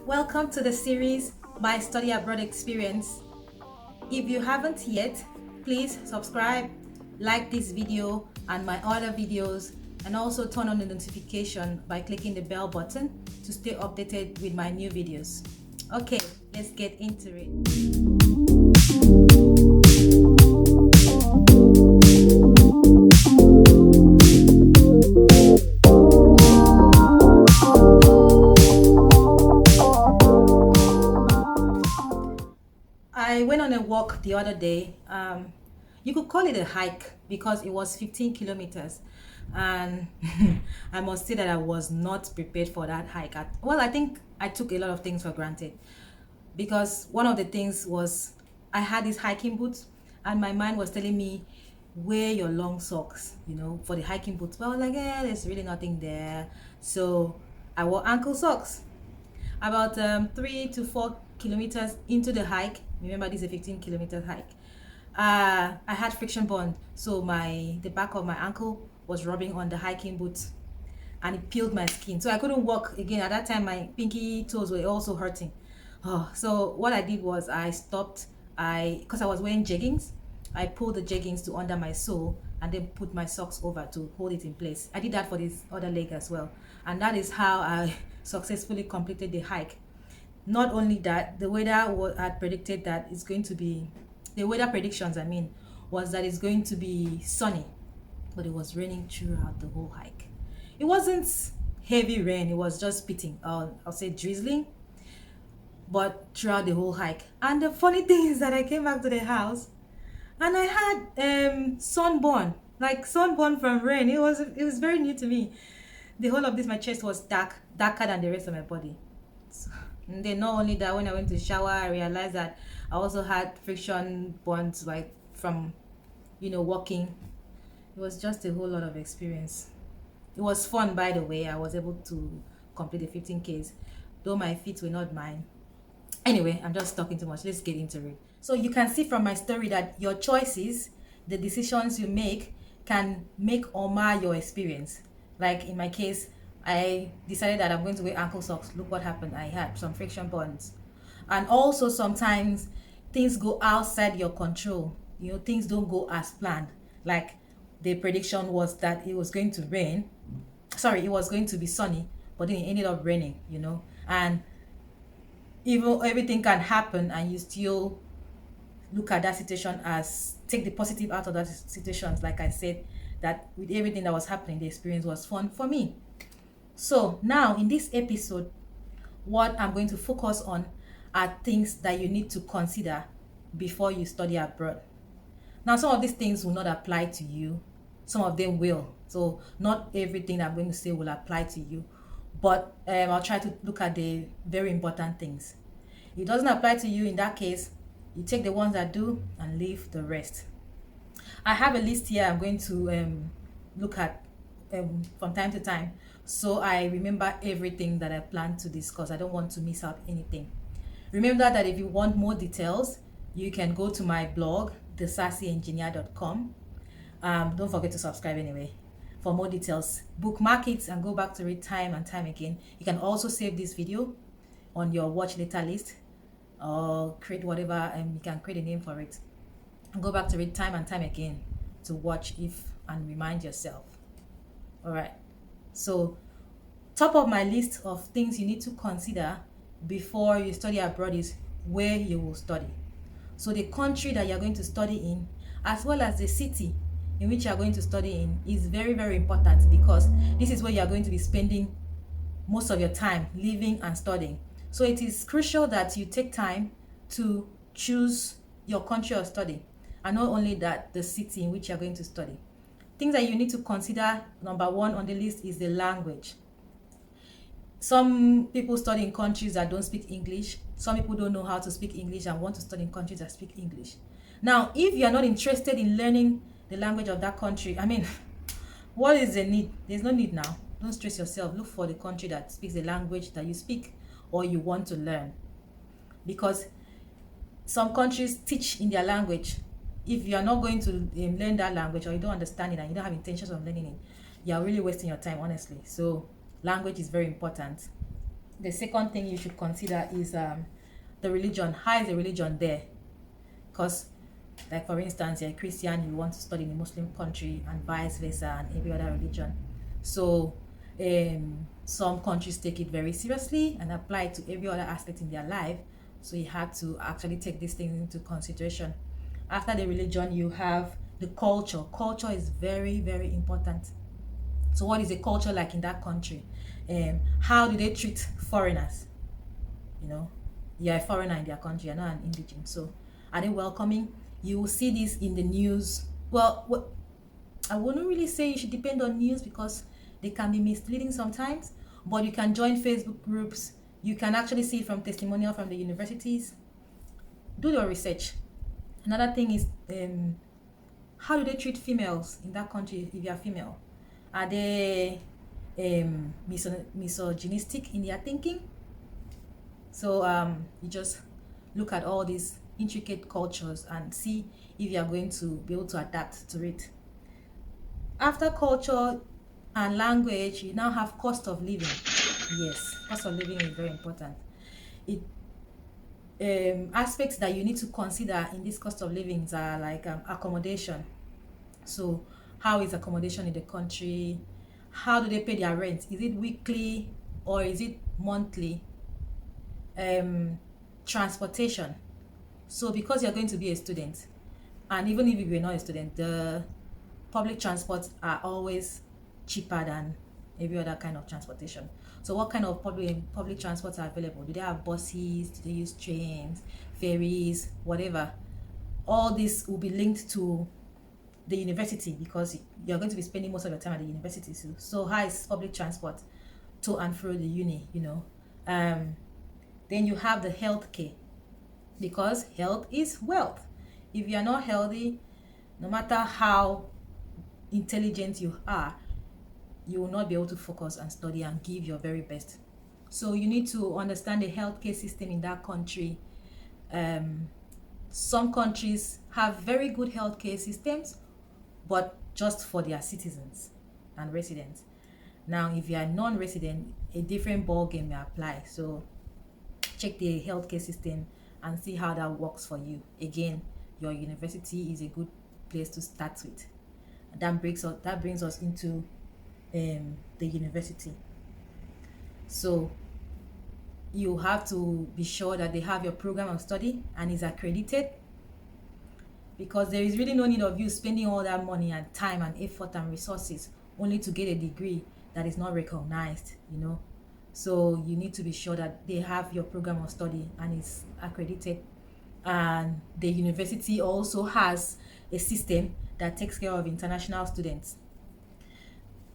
Welcome to the series My Study Abroad Experience. If you haven't yet, please subscribe, like this video and my other videos, and also turn on the notification by clicking the bell button to stay updated with my new videos. Okay, let's get into it. I went on a walk the other day. You could call it a hike because it was 15 kilometers. And I must say that I was not prepared for that hike. Well, I think I took a lot of things for granted because one of the things was I had these hiking boots and my mind was telling me, wear your long socks, for the hiking boots. But I was like, there's really nothing there. So I wore ankle socks. About 3 to 4 kilometers into the hike, remember this is a 15-kilometer hike, I had friction burn, so the back of my ankle was rubbing on the hiking boot and it peeled my skin, so I couldn't walk again. At that time my pinky toes were also hurting. So what I did was I stopped. Because I was wearing jeggings, I pulled the jeggings to under my sole and then put my socks over to hold it in place. I did that for this other leg as well, and that is how I successfully completed the hike. Not only that, the weather had predicted that it's going to be, the weather predictions, was that it's going to be sunny, but it was raining throughout the whole hike. It wasn't heavy rain, it was just spitting, I'll say drizzling, but throughout the whole hike. And the funny thing is that I came back to the house and I had sunburn, like sunburn from rain. It was very new to me. The whole of this, my chest was darker than the rest of my body. And then not only that, when I went to shower, I realized that I also had friction burns, like from walking. It was just a whole lot of experience. It was fun, by the way. I was able to complete the 15Ks, though my feet were not mine. Anyway, I'm just talking too much. Let's get into it. So you can see from my story that your choices, the decisions you make, can make or mar your experience. Like in my case, I decided that I'm going to wear ankle socks. Look what happened. I had some friction burns. And also sometimes things go outside your control. Things don't go as planned. Like the prediction was that it was going to rain. Sorry, it was going to be sunny, but then it ended up raining, And even everything can happen and you still look at that situation as, take the positive out of that situation. Like I said, that with everything that was happening, the experience was fun for me. So now in this episode, what I'm going to focus on are things that you need to consider before you study abroad. Now, some of these things will not apply to you. Some of them will. So not everything I'm going to say will apply to you. But I'll try to look at the very important things. If it doesn't apply to you, in that case, you take the ones that do and leave the rest. I have a list here I'm going to look at from time to time, so I remember everything that I plan to discuss. I don't want to miss out anything. Remember that if you want more details, you can go to my blog, thesassengineer.com. Don't forget to subscribe anyway for more details. Bookmark it and go back to it time and time again. You can also save this video on your watch later list or create whatever, and you can create a name for it. Go back to it time and time again to watch and remind yourself. All right. So top of my list of things you need to consider before you study abroad is where you will study. So the country that you're going to study in, as well as the city in which you're going to study in, is very, very important, because this is where you're going to be spending most of your time living and studying. So it is crucial that you take time to choose your country of study, and not only that, the city in which you're going to study. Things that you need to consider, number one on the list is the language. Some people study in countries that don't speak English. Some people don't know how to speak English and want to study in countries that speak English. Now, if you are not interested in learning the language of that country, what is the need? There's no need now. Don't stress yourself. Look for the country that speaks the language that you speak or you want to learn. Because some countries teach in their language. If you are not going to learn that language, or you don't understand it and you don't have intentions of learning it, you are really wasting your time, honestly. So language is very important. The second thing you should consider is the religion. How is the religion there? Because, like for instance, you're a Christian, you want to study in a Muslim country, and vice versa, and every other religion. So, some countries take it very seriously and apply it to every other aspect in their life. So you have to actually take these things into consideration. After the religion, you have the culture. Culture is very, very important. So, what is the culture like in that country? How do they treat foreigners? You know, you're a foreigner in their country, you're not an indigene. So, are they welcoming? You will see this in the news. Well, I wouldn't really say you should depend on news because they can be misleading sometimes, but you can join Facebook groups. You can actually see it from testimonial from the universities. Do your research. Another thing is, how do they treat females in that country if you're female? Are they misogynistic in their thinking? So you just look at all these intricate cultures and see if you are going to be able to adapt to it. After culture and language, you now have cost of living. Yes, cost of living is very important. It aspects that you need to consider in this cost of living are like accommodation. So, how is accommodation in the country? How do they pay their rent? Is it weekly or is it monthly? Transportation. So, because you're going to be a student, and even if you're not a student, the public transports are always cheaper than every other kind of transportation. So, what kind of public transports are available? Do they have buses? Do they use trains, ferries, whatever? All this will be linked to the university because you're going to be spending most of your time at the university. So how is public transport to and through the uni? Then you have the health care because health is wealth. If you are not healthy, no matter how intelligent you are, you will not be able to focus and study and give your very best. So you need to understand the healthcare system in that country. Some countries have very good healthcare systems, but just for their citizens and residents. Now, if you are non-resident, a different ball game may apply. So check the healthcare system and see how that works for you. Again, your university is a good place to start with. That brings us into the university. So you have to be sure that they have your program of study and is accredited, because there is really no need of you spending all that money and time and effort and resources only to get a degree that is not recognized. So you need to be sure that they have your program of study and is accredited, and the university also has a system that takes care of international students.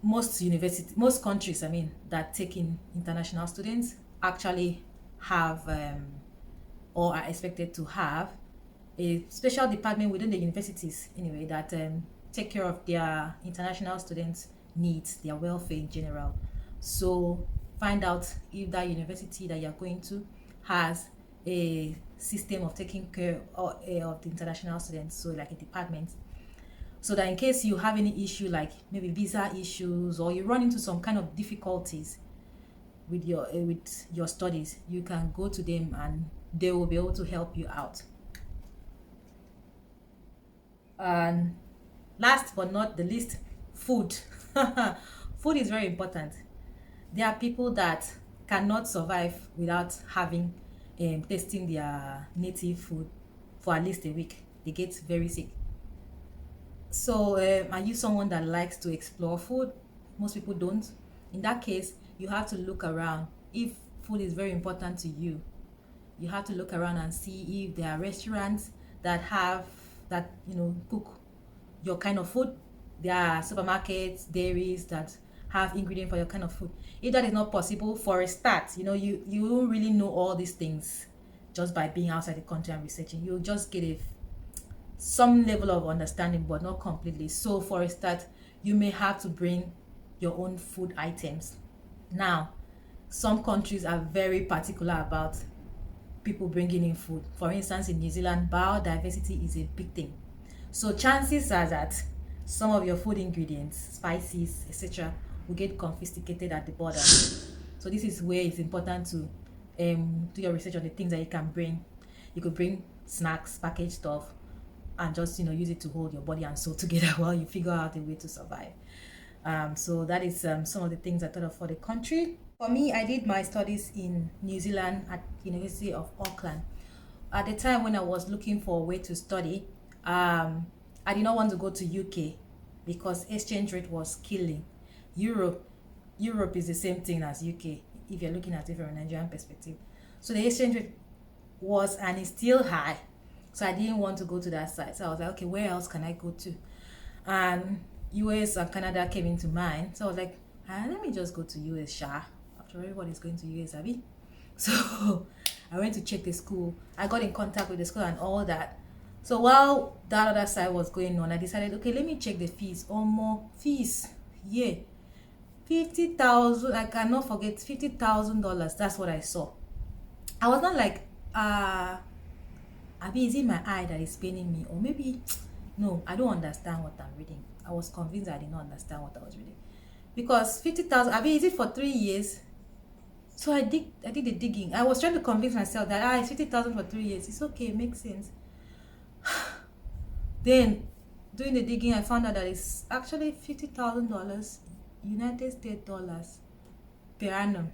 Most countries, that take in international students actually have or are expected to have a special department within the universities anyway that take care of their international students' needs, their welfare in general. So find out if that university that you're going to has a system of taking care of the international students, so like a department, so that in case you have any issue like maybe visa issues or you run into some kind of difficulties with your studies, you can go to them and they will be able to help you out. And last but not the least, food. Food is very important. There are people that cannot survive without having tasting their native food for at least a week. They get very sick. So are you someone that likes to explore food? Most people don't. In that case, you have to look around. If food is very important to you, you have to look around and see if there are restaurants that cook your kind of food. There are supermarkets, dairies that have ingredients for your kind of food. If that is not possible, for a start, you don't really know all these things just by being outside the country and researching. You'll just get some level of understanding, but not completely. So for a start, you may have to bring your own food items. Now, some countries are very particular about people bringing in food. For instance, in New Zealand, biodiversity is a big thing. So chances are that some of your food ingredients, spices, etc., will get confiscated at the border. So this is where it's important to do your research on the things that you can bring. You could bring snacks, packaged stuff, and just use it to hold your body and soul together while you figure out a way to survive. So that is some of the things I thought of for the country. For me, I did my studies in New Zealand at University of Auckland. At the time when I was looking for a way to study, I did not want to go to UK because exchange rate was killing. Europe, Europe is the same thing as UK if you're looking at it from a Nigerian perspective. So the exchange rate was and is still high. So I didn't want to go to that side. So I was like, okay, where else can I go to? And US and Canada came into mind. So I was like, let me just go to US, Sha. After everybody's going to US, Abby. So I went to check the school. I got in contact with the school and all that. So while that other side was going on, I decided, okay, let me check the fees. More fees. Yeah. 50,000. I cannot forget $50,000. That's what I saw. I was not like, Abi, is it my eye that is paining me? Or maybe, no, I don't understand what I'm reading. I was convinced I did not understand what I was reading. Because 50,000, Abi, is it for 3 years? So I did the digging. I was trying to convince myself that, it's 50,000 for 3 years. It's okay, it makes sense. Then, doing the digging, I found out that it's actually $50,000 United States dollars per annum.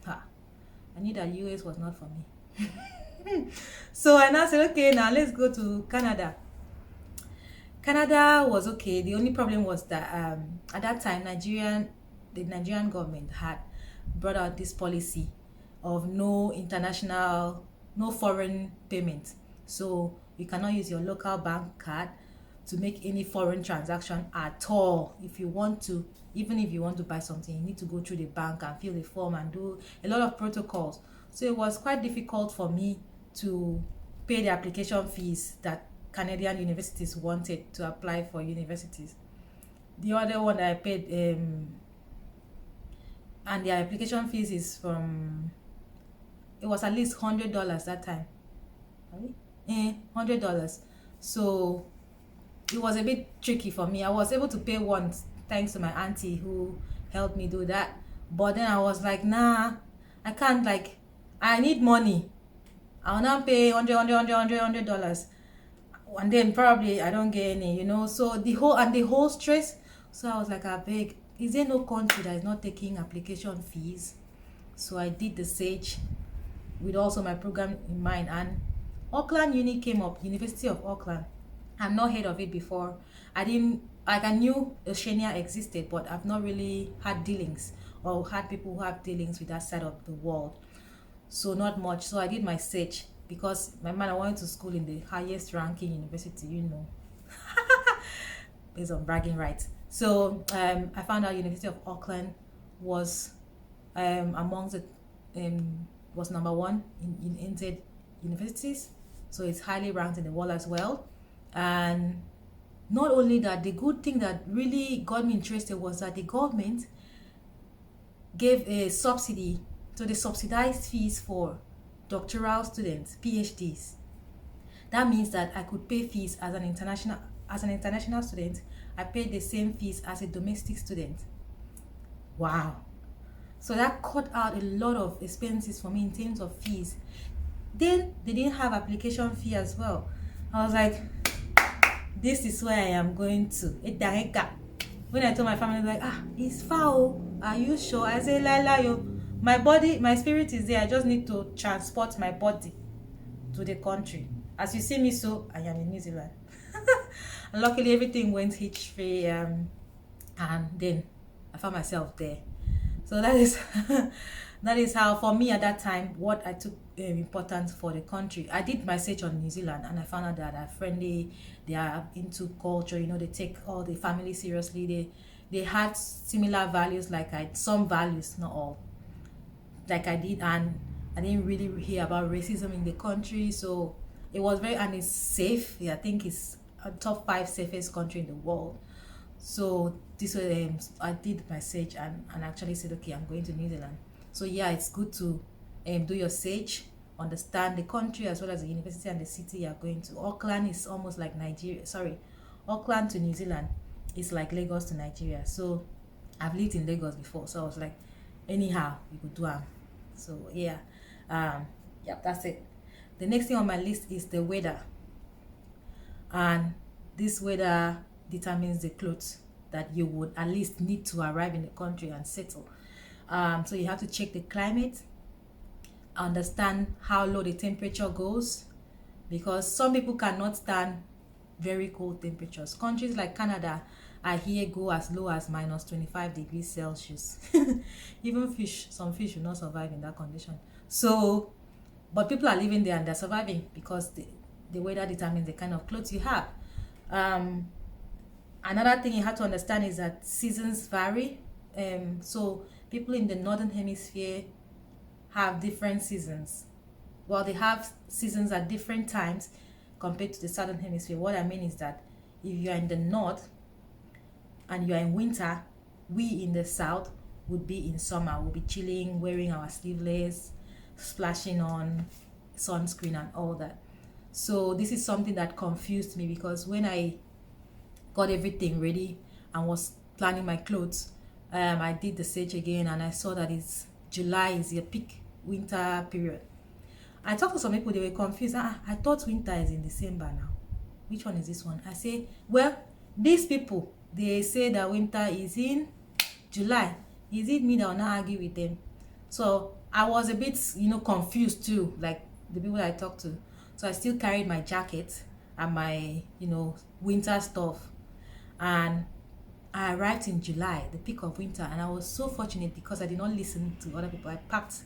I knew that US was not for me. So I now said, okay, now let's go to Canada. Canada was okay. The only problem was that at that time, the Nigerian government had brought out this policy of no foreign payment. So you cannot use your local bank card to make any foreign transaction at all. Even if you want to buy something, you need to go through the bank and fill the form and do a lot of protocols. So it was quite difficult for me to pay the application fees that Canadian universities wanted to apply for universities. The other one that I paid, and the application fees is it was at least $100 that time. $100. So it was a bit tricky for me. I was able to pay once thanks to my auntie who helped me do that. But then I was like, nah, I can't, I need money. I'll now pay $100. And then probably I don't get any, So the whole stress. So I was like, I beg, is there no country that is not taking application fees? So I did the search with also my program in mind, and Auckland Uni came up, University of Auckland. I've not heard of it before. I knew Oceania existed, but I've not really had dealings or had people who have dealings with that side of the world. So not much. So I did my search because I wanted to school in the highest ranking university, based on bragging rights. So I found out University of Auckland was amongst the was number one in NZ universities. So it's highly ranked in the world as well. And not only that, the good thing that really got me interested was that the government gave a subsidy. So they subsidized fees for doctoral students, PhDs. That means that I could pay fees as an international student. I paid the same fees as a domestic student. Wow. So that cut out a lot of expenses for me in terms of fees. Then they didn't have application fee as well. I was like, this is where I am going to. When I told my family, like, it's foul. Are you sure? I say, yo. My body, my spirit is there. I just need to transport my body to the country. As you see me, so I am in New Zealand. And luckily, everything went hitch-free. And then I found myself there. So that is how, for me at that time, what I took important for the country. I did my search on New Zealand, and I found out that they're friendly. They are into culture. They take all the family seriously. They had similar values, some values, not all, like I did, and I didn't really hear about racism in the country. So it was and it's safe. I think it's a top 5 safest country in the world. So this was I did my search and actually said, okay, I'm going to New Zealand. So yeah, it's good to do your search, understand the country as well as the university and the city you're going to. Auckland is almost like Nigeria. Auckland to New Zealand is like Lagos to Nigeria. So I've lived in Lagos before, so I was like, anyhow you could do am. So yeah, yeah, that's it. The next thing on my list is the weather, and this weather determines the clothes that you would at least need to arrive in the country and settle. So you have to check the climate, understand how low the temperature goes, because some people cannot stand very cold temperatures. Countries like Canada, I hear, go as low as minus 25 degrees Celsius. Even fish, some fish will not survive in that condition. So, but people are living there and they're surviving because the weather determines the kind of clothes you have. Um, Another thing you have to understand is that seasons vary. So people in the northern hemisphere have different seasons. Well, they have seasons at different times compared to the southern hemisphere. What I mean is that if you are in the north and you are in winter, we in the south would be in summer. We'll be chilling, wearing our sleeveless, splashing on sunscreen and all that. So this is something that confused me, because when I got everything ready and was planning my clothes, I did the search again and I saw that it's July is your peak winter period. I talked to some people, they were confused. I thought winter is in December now. Which one is this one? I say, well, these people, they say that winter is in July. Is it me that will not argue with them? So I was a bit, confused too, like the people I talked to. So I still carried my jacket and my, winter stuff. And I arrived in July, the peak of winter, and I was so fortunate because I did not listen to other people. I packed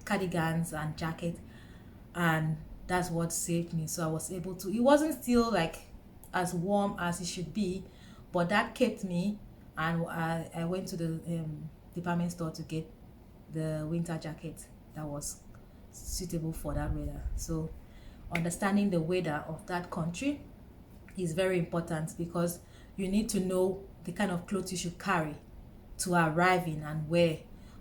cardigans and jacket, and that's what saved me. So I was able to, it wasn't still like as warm as it should be, but that kept me. And I went to the department store to get the winter jacket that was suitable for that weather. So understanding the weather of that country is very important, because you need to know the kind of clothes you should carry to arrive in and wear,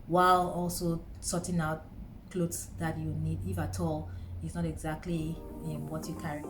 while also sorting out clothes that you need, if at all it's not exactly what you carry.